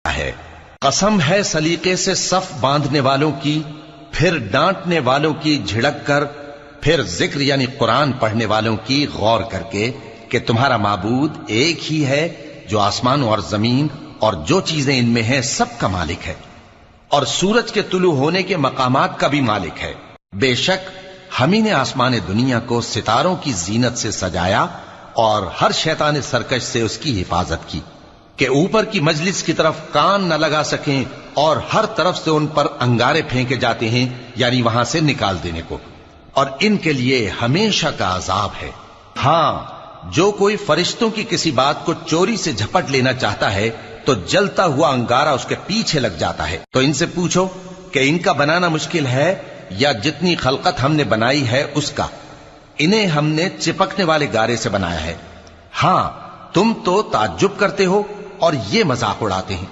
है। कसम है सलीके से सफ बांधने वालों की, फिर डांटने वालों की झिड़क कर, फिर जिक्र यानी कुरान पढ़ने वालों की गौर करके कि तुम्हारा माबूद एक ही है जो आसमान और जमीन और जो चीजें इनमें हैं सबका मालिक है, और सूरज के तुलू होने के मकामात का भी मालिक है। बेशक हम ही ने आसमान दुनिया को सितारों की जीनत से सजाया और हर शैतान सरकश से उसकी हिफाजत की कि ऊपर की मजलिस की तरफ कान न लगा सकें और हर तरफ से उन पर अंगारे फेंके जाते हैं, यानी वहां से निकाल देने को, और इनके लिए हमेशा का अजाब है। हां, जो कोई फरिश्तों की किसी बात को चोरी से झपट लेना चाहता है तो जलता हुआ अंगारा उसके पीछे लग जाता है। तो इनसे पूछो कि इनका बनाना मुश्किल है या जितनी खलकत हमने बनाई है उसका। इन्हें हमने चिपकने वाले गारे से बनाया है। हां, तुम तो ताज्जुब करते हो और ये मजाक उड़ाते हैं।